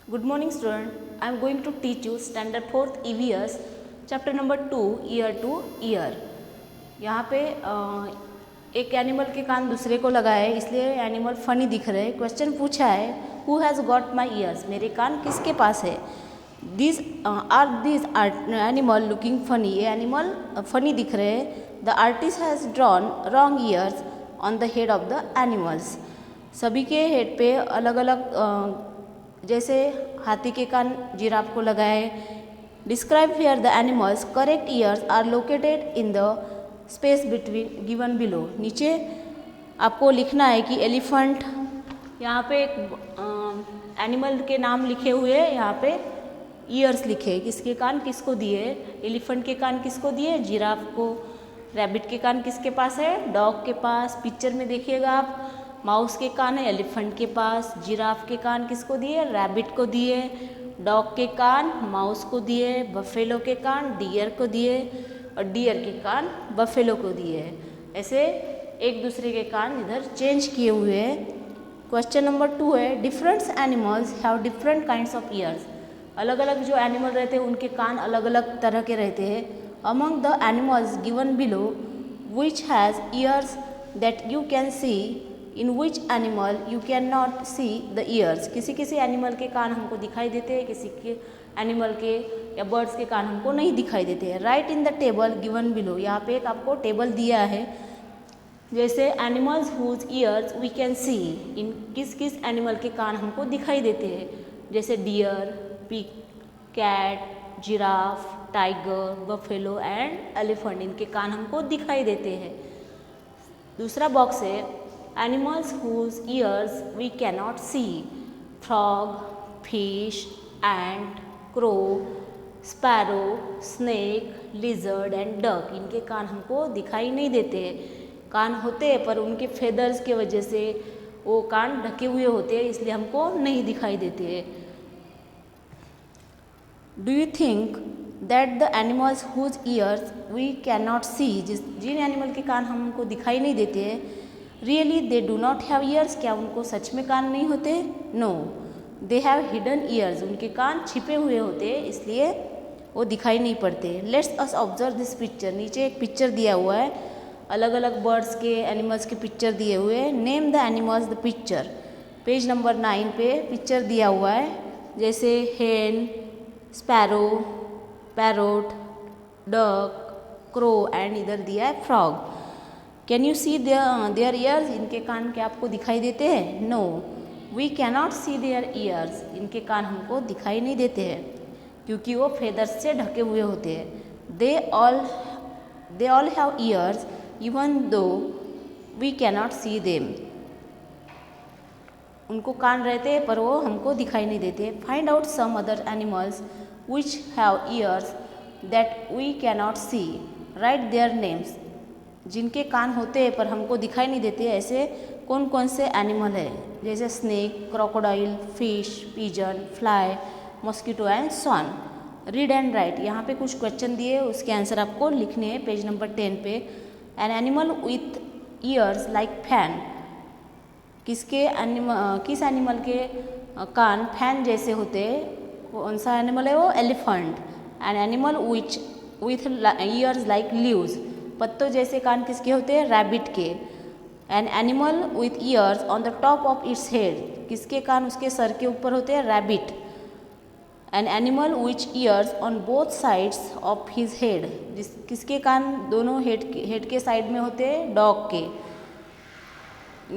Good morning student. I am going to teach you standard 4th EVS chapter number 2 year two year. यहाँ पे एक animal के कान दूसरे को लगाए है, इसलिए एनिमल फनी दिख रहे हैं। क्वेश्चन पूछा है who has got my years, मेरे कान किसके पास है। दिस एनिमल लुकिंग फनी, ये एनिमल फनी दिख रहे हैं। The artist has drawn wrong years on the head of the animals, सभी के हेड पे अलग अलग जैसे हाथी के कान जिराफ को लगाए। Describe here the animals, correct ears are located in the space between given below. नीचे आपको लिखना है कि एलिफेंट, यहाँ पे एक एनिमल के नाम लिखे हुए, यहाँ पे ईयर्स लिखे, किसके कान किसको दिए। एलिफेंट के कान किसको दिए, जिराफ को। रैबिट के कान किसके पास है, डॉग के पास। पिक्चर में देखिएगा आप, माउस के कान है एलिफेंट के पास। जिराफ के कान किसको दिए, रैबिट को दिए। डॉग के कान माउस को दिए। बफेलो के कान डियर को दिए और डियर के कान बफेलो को दिए। ऐसे एक दूसरे के कान इधर चेंज किए हुए हैं। क्वेश्चन नंबर 2 है different animals have different kinds of years. अलग अलग जो एनिमल रहते हैं उनके कान अलग अलग तरह के रहते हैं। Among the animals given below which has years that you can see, in which animal you can not see the years. किसी किसी एनिमल के कान हमको दिखाई देते हैं, किसी के एनिमल के या बर्ड्स के कान हमको नहीं दिखाई देते हैं। Right in the table given below, यहाँ पे एक आपको टेबल दिया है। जैसे animals whose ears we can see, इन किस किस एनिमल के कान हमको दिखाई देते हैं। जैसे deer, pig, cat, giraffe, tiger, buffalo and elephant, इनके कान हमको दिखाई देते हैं। दूसरा बॉक्स है animals whose ears we cannot see, frog, fish, ant, crow, sparrow, snake, lizard and duck, इनके कान हमको दिखाई नहीं देते। कान होते हैं पर उनके फेदर्स के वजह से वो कान ढके हुए होते हैं, इसलिए हमको नहीं दिखाई देते। Do you think that the animals whose ears we cannot see, जिन एनिमल के कान हमको दिखाई नहीं देते हैं, really they do not have ears, क्या उनको सच में कान नहीं होते। No, they have hidden ears, उनके कान छिपे हुए होते इसलिए वो दिखाई नहीं पड़ते। Let's us observe this picture, नीचे एक पिक्चर दिया हुआ है, अलग अलग बर्ड्स के एनिमल्स के पिक्चर दिए हुए हैं। Name the animals the picture, page number 9 पे पिक्चर दिया हुआ है। जैसे hen, sparrow, parrot, duck, crow and इधर दिया है frog. Can you see their ears, इनके कान क्या आपको दिखाई देते हैं। No, we cannot see their ears, इनके कान हमको दिखाई नहीं देते हैं क्योंकि वो फेदर्स से ढके हुए होते हैं। They all have ears even though we cannot see them, उनको कान रहते हैं पर वो हमको दिखाई नहीं देते। Find out some other animals which have ears that we cannot see, write their names, जिनके कान होते हैं पर हमको दिखाई नहीं देते, ऐसे कौन कौन से एनिमल है। जैसे snake, crocodile, fish, pigeon, fly, mosquito and swan. Read and write, यहाँ पे कुछ क्वेश्चन दिए, उसके आंसर आपको लिखने हैं पेज नंबर 10 पे। An animal with years like fan, किस एनिमल के कान फैन जैसे होते हैं, कौन सा एनिमल है वो, elephant. An animal with years like leaves, पत्तों जैसे कान किसके होते हैं, रैबिट के। An animal with years on the top of its head, किसके कान उसके सर के ऊपर होते हैं, rabbit. An animal which years on both sides of his head, किसके कान दोनों हेड के साइड में होते हैं, डॉग के।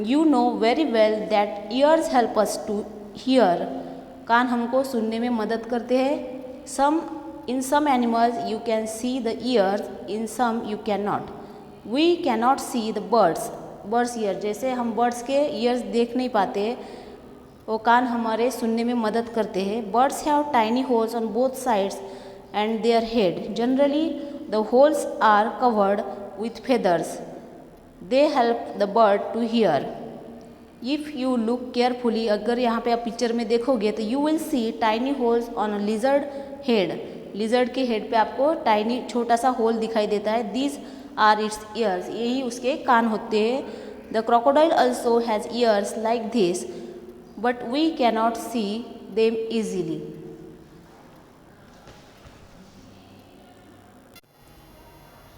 You know very well that ears help us to hear, कान हमको सुनने में मदद करते हैं। In some animals you can see the ears, in some you cannot. We cannot see the birds ear, जैसे हम बर्ड्स के ईयर्स देख नहीं पाते, वो कान हमारे सुनने में मदद करते हैं। Birds have tiny holes on both sides and their head. Generally the holes are covered with feathers. They help the bird to hear. If you look carefully, अगर यहाँ पे आप पिक्चर में देखोगे तो you will see tiny holes on a lizard head. Lizard के head पे आपको टाइनी छोटा सा होल दिखाई देता है। दीज आर इट्स ईयर्स, यही उसके कान होते हैं। The crocodile also has years like this, but we cannot see them easily.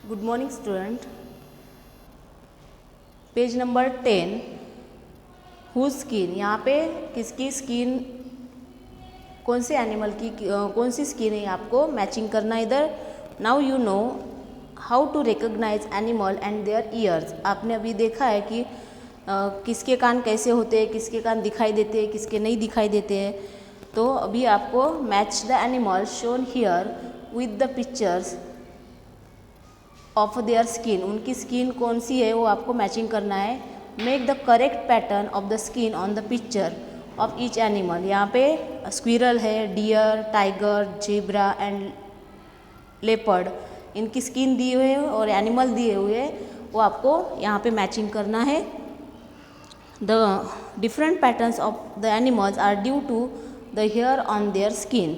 Good morning student. Page number 10, whose skin, यहाँ पे किसकी स्किन, कौन से एनिमल की कौन सी स्किन है आपको मैचिंग करना इधर. Now you know how to recognise animal and their ears. आपने अभी देखा है कि किसके कान कैसे होते हैं, किसके कान दिखाई देते हैं, किसके नहीं दिखाई देते हैं. तो अभी आपको match the animal shown here with the pictures of their skin. उनकी स्किन कौन सी है वो आपको मैचिंग करना है. Make the correct pattern of the skin on the picture of each animal. यहाँ पे स्क्विरल है, deer, tiger, zebra and leopard, इनकी स्किन दिए हुए और एनिमल दिए हुए वो आपको यहाँ पे मैचिंग करना है. The different patterns of the animals are due to the hair on their skin.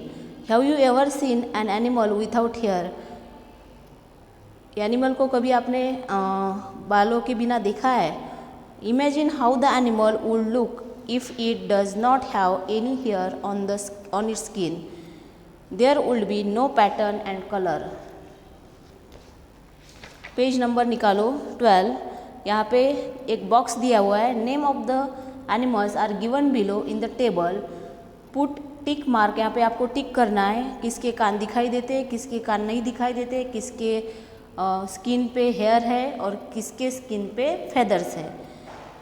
Have you ever seen an animal without hair. Animal को कभी आपने बालों के बिना देखा है. Imagine how the animal would look if it does not have any hair on its skin. There would be no pattern and color. Page number निकालो 12. यहाँ पे एक बॉक्स दिया हुआ है. Name of the animals are given below in the table. Put tick mark. यहाँ पे आपको टिक करना है. किसके कान दिखाई देते, किसके कान नहीं दिखाई देते, किसके स्किन पे हेयर है और किसके स्किन पे फेदर्स है.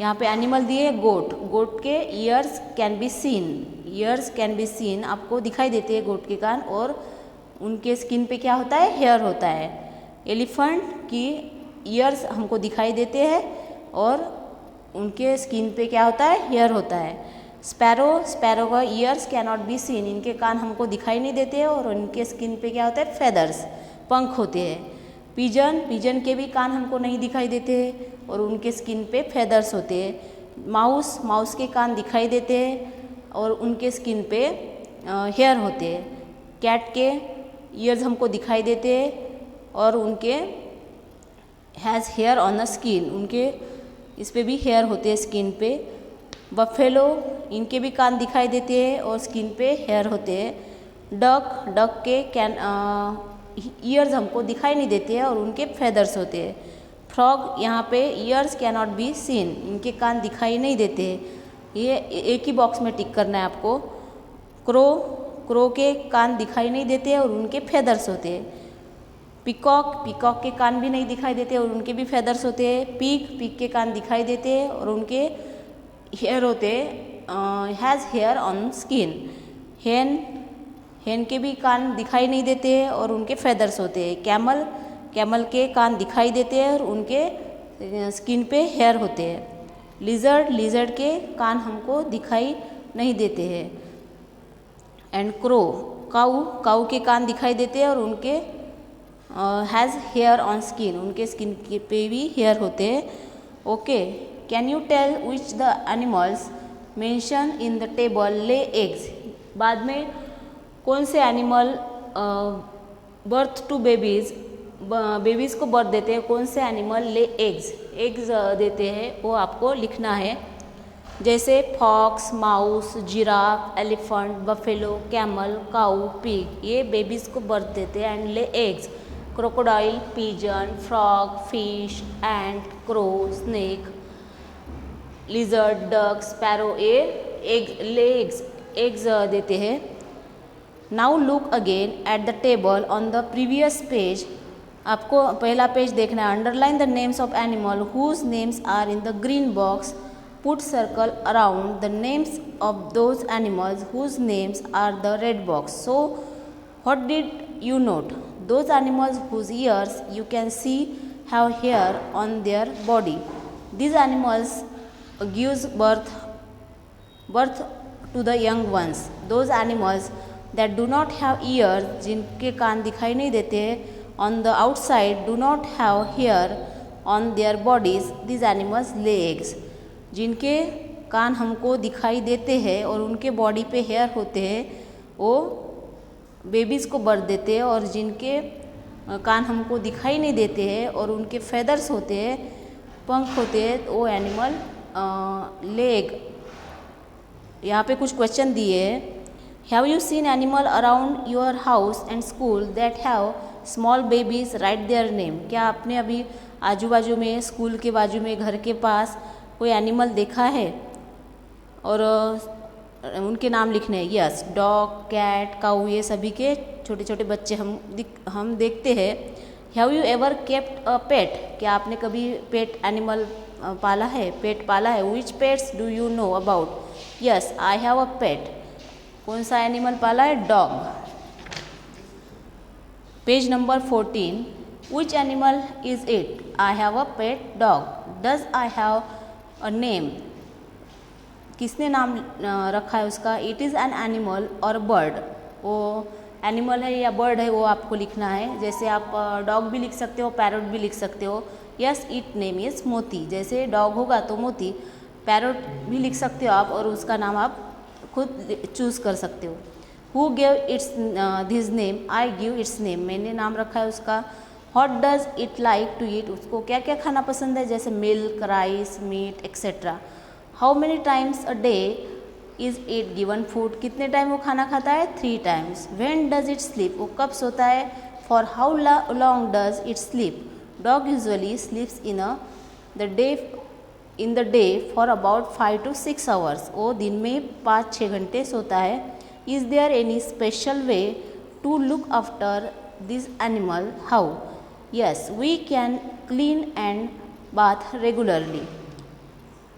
यहाँ पे एनिमल दिए गोट. गोट के years can be seen. Years can be seen, आपको दिखाई देते हैं गोट के कान, और उनके स्किन पे क्या होता है, हेयर होता है. एलिफेंट की ईयर्स हमको दिखाई देते हैं और उनके स्किन पे क्या होता है, हेयर होता है. स्पैरो. स्पैरो का years can not be seen. इनके कान हमको दिखाई नहीं देते हैं और उनके स्किन पे क्या होता है, फेदर्स, पंख होते हैं. पिजन. पिजन के भी कान हमको नहीं दिखाई देते हैं और उनके स्किन पे फेदर्स होते हैं. माउस. माउस के कान दिखाई देते हैं और उनके स्किन पे हेयर होते हैं. कैट के ईयर्स हमको दिखाई देते हैं और उनके has hair on the skin. उनके इस पे भी हेयर होते हैं स्किन पे. बफेलो. इनके भी कान दिखाई देते हैं और स्किन पे हेयर होते हैं. डक. डक के कैन ईयर्स हमको दिखाई नहीं देते हैं और उनके फेदर्स होते हैं. फ्रॉग. यहाँ पे years can not be seen. इनके कान दिखाई नहीं देते. ये एक ही बॉक्स में टिक करना है आपको. क्रो. क्रो के कान दिखाई नहीं देते और उनके फेदर्स होते हैं. पिकॉक. पिकॉक के कान भी नहीं दिखाई देते और उनके भी फेदर्स होते हैं. पीक. पीक के कान दिखाई देते हैं और उनके हेयर होते हैं, हैज़ हेयर ऑन स्किन. हेन. हेन के भी कान दिखाई नहीं देते हैं और उनके फेदर्स होते हैं. कैमल. कैमल के कान दिखाई देते हैं और उनके स्किन पे हेयर होते हैं. लिजर्ड. लिजर्ड के कान हमको दिखाई नहीं देते हैं. And crow. काऊ. काऊ के कान दिखाई देते हैं और उनके हैज़ हेयर ऑन स्किन. उनके स्किन पे भी हेयर होते हैं. Okay. Can you tell which the animals mention in the table lay eggs. बाद में कौन से animal birth to babies, babies को बर्थ देते हैं, कौन से एनिमल ले एग्स, एग्स देते हैं, वो आपको लिखना है. जैसे fox, mouse, giraffe, elephant, buffalo, camel, cow, pig, ये बेबीज़ को बर्थ देते हैं and lay eggs. Crocodile, pigeon, frog, fish, ant, crow, snake, lizard, duck, sparrow, ये एग्स ले एग्स देते हैं. Now look again at the table on the previous page. आपको पहला page देखना है. Underline the names of animal whose names are in the green box. Put circle around the names of those animals whose names are the red box. So what did you note? Those animals whose ears you can see have hair on their body. These animals gives birth to the young ones. Those animals that do not have ears, जिनके कान दिखाई नहीं देते, on the outside do not have hair on their bodies. These animals lay eggs. जिनके कान हमको दिखाई देते हैं और उनके बॉडी पे हेयर होते हैं, वो बेबीज़ को बर्थ देते हैं. और जिनके कान हमको दिखाई नहीं देते हैं और उनके फेदर्स होते हैं, पंख होते हैं, वो एनिमल लेग. यहाँ पे कुछ क्वेश्चन दिए हैं. Have you seen animal around your house and school that have small babies right their name? क्या आपने अभी आजू बाजू में, स्कूल के बाजू में, घर के पास कोई एनिमल देखा है और उनके नाम लिखने हैं? यस, डॉग, कैट, काऊ, ये सभी के छोटे छोटे बच्चे हम देखते हैं। Have you ever kept a pet? क्या आपने कभी पेट एनिमल पाला है, पेट पाला है? Which pets do you know about? Yes, I have a pet. कौन सा एनिमल पाला है? Dog. Page number 14, which animal is it? I have a pet dog. Does I have a name? किसने नाम रखा है उसका? इट इज़ एन एनिमल और बर्ड। वो एनिमल है या बर्ड है वो आपको लिखना है। जैसे आप डॉग भी लिख सकते हो, पैरट भी लिख सकते हो। यस, इट नेम इज़ मोती। जैसे डॉग होगा तो मोती, पैरट भी लिख सकते हो आप और उसका नाम आप खुद चूज़ कर सकते हो। Who gave its this name? I give its name. मैंने नाम रखा है उसका। What does it like to eat? उसको क्या क्या खाना पसंद है? जैसे milk, rice, meat etcetera. How many times a day is it given food? कितने टाइम वो खाना खाता है? 3 times. When does it sleep? वो कब सोता है? For how long does it sleep? Dog usually sleeps in the day for about 5 to 6 hours। वो दिन में 5-6 घंटे सोता है। Is there any special way to look after this animal? How? Yes, we can clean and bath regularly.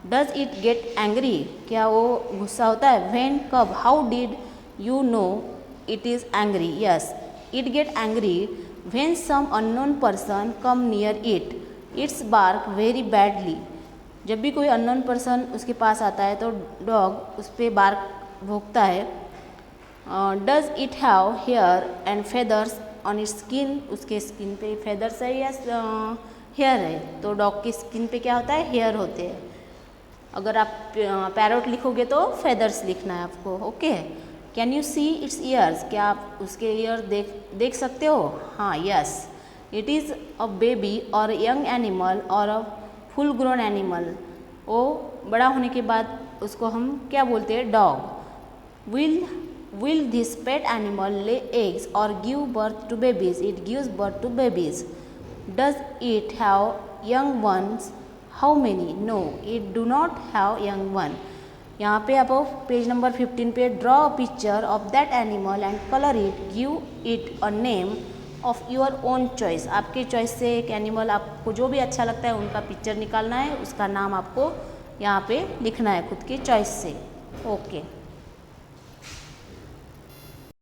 Does it get angry? क्या वो गुस्सा होता है? व्हेन? कब? How did you know it is angry? Yes, it get angry when some unknown person come near it. Its bark very badly. जब भी कोई unknown person उसके पास आता है तो डॉग उस पर बार्क भोंकता है। Does it have hair and feathers on its skin? उसके स्किन पे फेदर्स है या हेयर है? तो डॉग की स्किन पे क्या होता है? हेयर होते हैं। अगर आप पैरोट लिखोगे तो फेदर्स लिखना है आपको। Okay. Can you see it's years? क्या आप उसके ईयर देख सकते हो? हाँ, yes. It is a baby और यंग एनिमल और अ फुल ग्रोन एनिमल। वो बड़ा होने के बाद उसको हम क्या बोलते हैं? Dog. Will this pet animal lay eggs और give birth to babies? It gives birth to babies. Does it have young ones? How many? No, it do not have young one. यहाँ पे आप पेज नंबर 15 पे draw a picture of that animal and colour it. Give it a name of your own choice. आपके choice से एक animal आपको जो भी अच्छा लगता है उनका पिक्चर निकालना है, उसका नाम आपको यहाँ पे लिखना है खुद के चॉइस से। ओके।